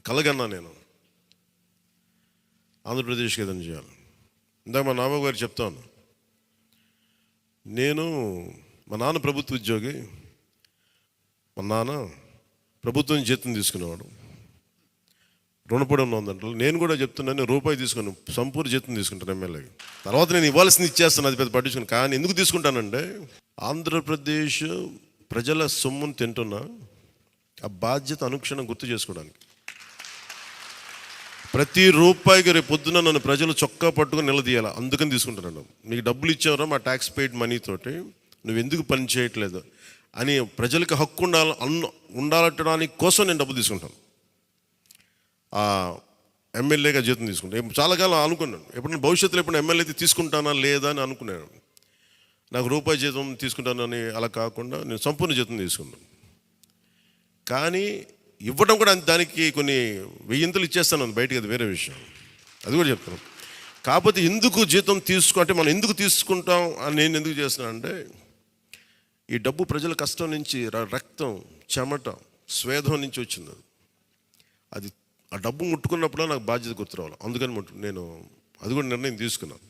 కలగన్నా నేను ఆంధ్రప్రదేశ్కి ఏదైనా చేయాలి. ఇందాక మా నాన్న గారు చెప్తాను, మా నాన్న ప్రభుత్వ ఉద్యోగి, మా నాన్న ప్రభుత్వం జీతం తీసుకునేవాడు, రుణపడి ఉన్నదంట. నేను కూడా చెప్తున్నాను, రూపాయి తీసుకుని సంపూర్ణ జీతం తీసుకుంటాను ఎమ్మెల్యేకి. తర్వాత నేను ఇవ్వాల్సింది ఇచ్చేస్తాను, అది పెద్ద పట్టించుకుని. కానీ ఎందుకు తీసుకుంటానంటే ఆంధ్రప్రదేశ్ ప్రజల సొమ్మును తింటున్నా ఆ బాధ్యత అనుక్షణం గుర్తు చేసుకోవడానికి. ప్రతి రూపాయికి రేపు పొద్దున నన్ను ప్రజలు చొక్కా పట్టుకుని నిలదీయాలి, అందుకని తీసుకుంటున్నాను. నీకు డబ్బులు ఇచ్చావరా మా ట్యాక్స్ పెయిడ్ మనీతోటి, నువ్వు ఎందుకు పని చేయట్లేదు అని ప్రజలకు హక్కు ఉండాలట్టడానికి కోసం నేను డబ్బు తీసుకుంటాను. ఎమ్మెల్యేగా జీతం తీసుకుంటాను. చాలా కాలం అనుకున్నాను, ఎప్పుడు భవిష్యత్తులో ఎప్పుడు ఎమ్మెల్యే అయితే తీసుకుంటానా లేదా అని అనుకున్నాను. నాకు రూపాయి జీతం తీసుకుంటానని అలా కాకుండా నేను సంపూర్ణ జీతం తీసుకున్నాను. కానీ ఇవ్వడం కూడా దానికి కొన్ని వెయ్యింతలు ఇచ్చేస్తాను బయటికి, అది వేరే విషయం, అది కూడా చెప్తాను. కాకపోతే ఎందుకు జీతం అంటే మనం ఎందుకు తీసుకుంటాం అని నేను ఎందుకు చేస్తున్నానంటే, ఈ డబ్బు ప్రజల కష్టం నుంచి, రక్తం, చెమట, స్వేదం నుంచి వచ్చింది. అది ఆ డబ్బు ముట్టుకున్నప్పుడు నాకు బాధ్యత గుర్తు రావాలి, అందుకని నేను అది కూడా నిర్ణయం తీసుకున్నాను.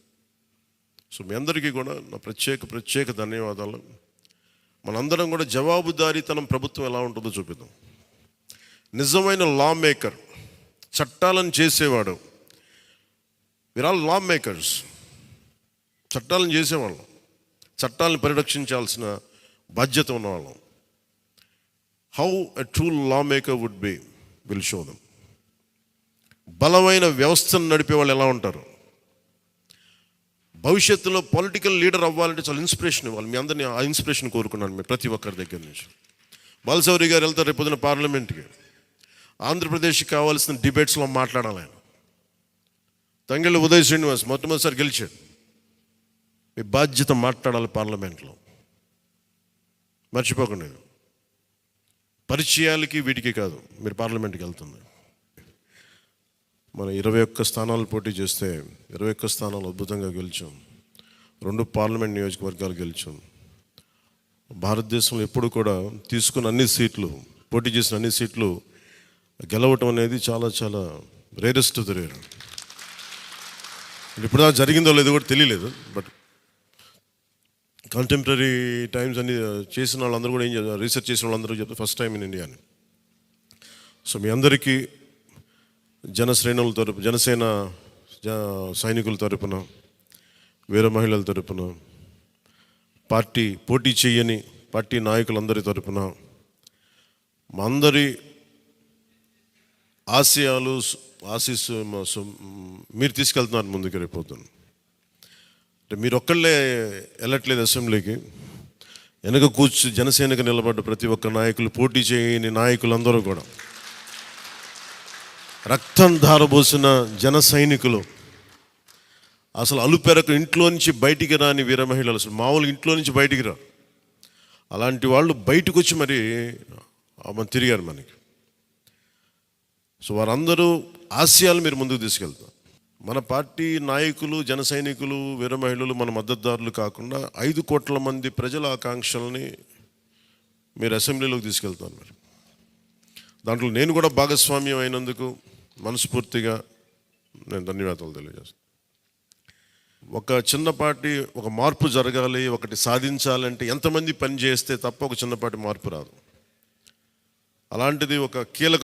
సో మీ అందరికీ కూడా నా ప్రత్యేక ధన్యవాదాలు. మనందరం కూడా జవాబుదారీతనం ప్రభుత్వం ఎలా ఉంటుందో చూపిద్దాం. నిజమైన లా మేకర్, చట్టాలను చేసేవాడు, వీఆర్ ఆల్ లా మేకర్స్. చట్టాలను చేసేవాళ్ళం, చట్టాలను పరిరక్షించాల్సిన బాధ్యత ఉన్నవాళ్ళం. How a true law maker would be will show them. బలమైన వ్యవస్థను నడిపే వాళ్ళు ఎలా ఉంటారు, భవిష్యత్తులో పొలిటికల్ లీడర్ అవ్వాలంటే చాలా ఇన్స్పిరేషన్ ఇవ్వాలి. మీ అందరినీ ఆ ఇన్స్పిరేషన్ కోరుకున్నాను, మీ ప్రతి ఒక్కరి దగ్గర నుంచి. బాలశౌరి గారు వెళ్తారు రేపు పొద్దున పార్లమెంట్కి, ఆంధ్రప్రదేశ్కి కావాల్సిన డిబేట్స్లో మాట్లాడాలి ఆయన. తంగెళ్ళ ఉదయ్ శ్రీనివాస్ మొట్టమొదటిసారి గెలిచాడు. మీ బాధ్యత మాట్లాడాలి పార్లమెంట్లో, మర్చిపోకండి. పరిచయాలకి వీటికి కాదు మీరు పార్లమెంట్కి వెళ్తుంది. మనం 21 స్థానాలు పోటీ చేస్తే 21 స్థానాలు అద్భుతంగా గెలిచాం. 2 పార్లమెంట్ నియోజకవర్గాలు గెలిచాం. భారతదేశంలో ఎప్పుడు కూడా తీసుకున్న అన్ని సీట్లు, పోటీ చేసిన అన్ని సీట్లు గెలవటం అనేది చాలా చాలా రేరెస్ట్ ఆఫ్ ది రేర్. ఇప్పుడు దాకా జరిగిందో లేదో కూడా తెలియలేదు. బట్ కంటెంపరీ టైమ్స్ అన్ని చేసిన వాళ్ళందరూ కూడా రీసెర్చ్ చేసిన వాళ్ళందరూ చెప్తే ఫస్ట్ టైం ఇన్ ఇండియా అని. సో మీ అందరికీ జనసేన సైనికుల తరపున, వీర మహిళల తరపున, పోటీ చేయని పార్టీ నాయకులందరి తరపున, మా అందరి ఆశీస్సు మీరు తీసుకెళ్తున్నారు ముందుకు రేపోతున్నాను. అంటే మీరు ఒక్కళ్ళే వెళ్ళట్లేదు అసెంబ్లీకి, వెనక జనసేనకు నిలబడ్డ ప్రతి ఒక్క నాయకులు, పోటీ చేయని నాయకులందరూ కూడా, రక్తం ధారబోసిన జన సైనికులు, అసలు అలుపెరకు ఇంట్లో నుంచి బయటికి రాని వీర మహిళలు, అసలు మామూలుగా ఇంట్లో నుంచి బయటికి రా, అలాంటి వాళ్ళు బయటకు వచ్చి మరి తిరిగారు మనకి. సో వారందరూ ఆశయాలు మీరు ముందుకు తీసుకెళ్తారు. మన పార్టీ నాయకులు, జన సైనికులు, వీర మహిళలు మన మద్దతుదారులు కాకుండా 5 కోట్ల మంది ప్రజల ఆకాంక్షల్ని మీరు అసెంబ్లీలోకి తీసుకెళ్తాను. మీరు దాంట్లో నేను కూడా భాగస్వామ్యం అయినందుకు మనస్ఫూర్తిగా నేను ధన్యవాదాలు తెలియజేస్తాను. ఒక చిన్నపాటి ఒక మార్పు జరగాలి, ఒకటి సాధించాలంటే ఎంతమంది పని చేస్తే తప్ప ఒక చిన్నపాటి మార్పు రాదు. అలాంటిది ఒక కీలక